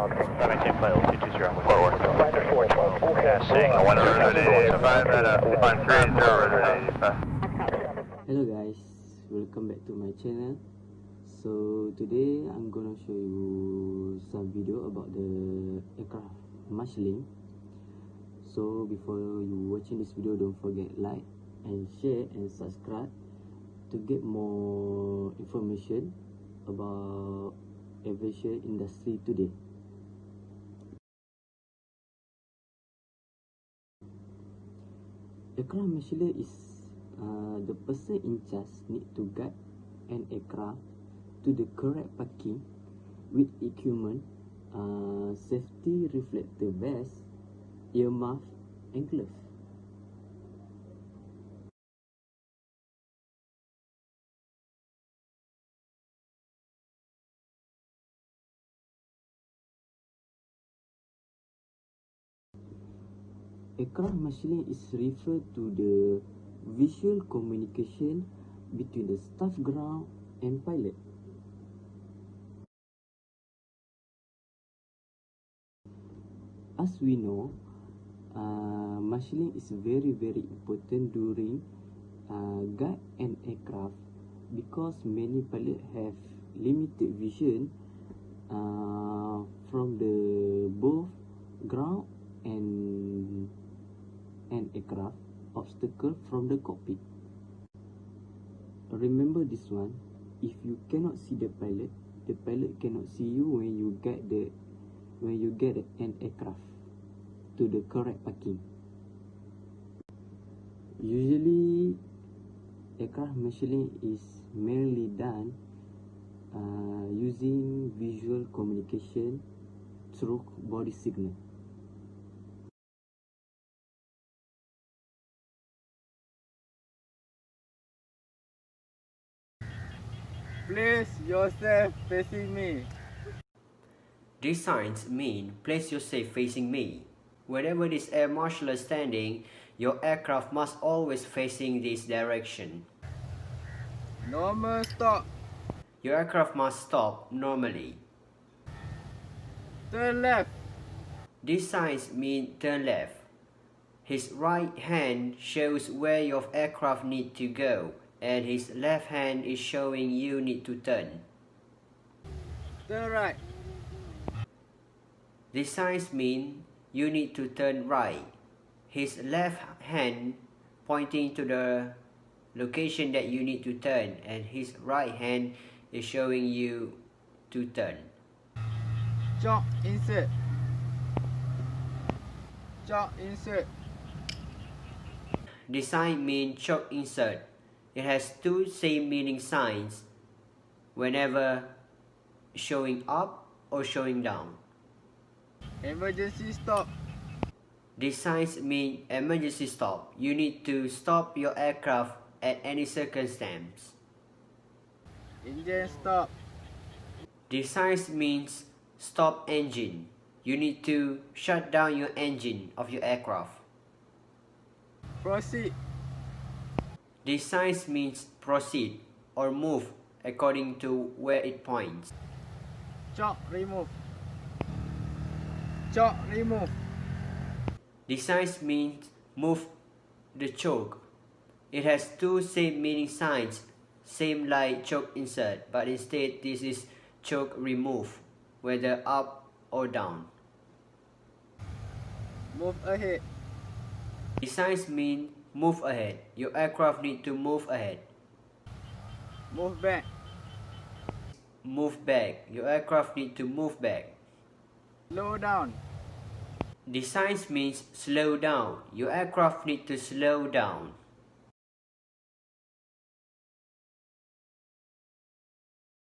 maintain flight altitude 20 runway forward. Passing 185 and a 130. Hello guys, welcome back to my channel. So today I'm gonna show you some video about the aircraft marshalling. So before you watching this video, don't forget like and share and subscribe to get more information about aviation industry today. Aircraft marshaller is the person in charge need to guide an aircraft to the correct parking with equipment, safety reflector vest, earmuff and glove. Aircraft marshalling is referred to the visual communication between the staff ground and pilot. As we know, marshalling is very important during guide an aircraft because many pilots have limited vision from the both ground and aircraft obstacle from the cockpit. Remember this one, if you cannot see the pilot cannot see you when you get an aircraft to the correct parking. Usually aircraft marshalling is mainly done using visual communication through body signal. Place yourself facing me. These signs mean place yourself facing me. Wherever this air marshal is standing, your aircraft must always facing this direction. Normal stop. Your aircraft must stop normally. Turn left. These signs mean turn left. His right hand shows where your aircraft need to go, and his left hand is showing you need to turn. Turn right. These signs mean you need to turn right. His left hand pointing to the location that you need to turn, and his right hand is showing you to turn. Chalk insert. Chalk insert. This sign means choke insert. It has two same meaning signs whenever showing up or showing down. Emergency stop. These signs mean emergency stop. You need to stop your aircraft at any circumstance. Engine stop. These signs means stop engine. You need to shut down your engine of your aircraft. Proceed. These signs means proceed or move according to where it points. Chalk remove. Chalk remove. These signs means move the choke. It has two same meaning signs, same like choke insert, but instead this is choke remove, whether up or down. Move ahead. These signs mean move ahead. Your aircraft need to move ahead. Move back. Move back. Your aircraft need to move back. Slow down. These signs means slow down. Your aircraft need to slow down.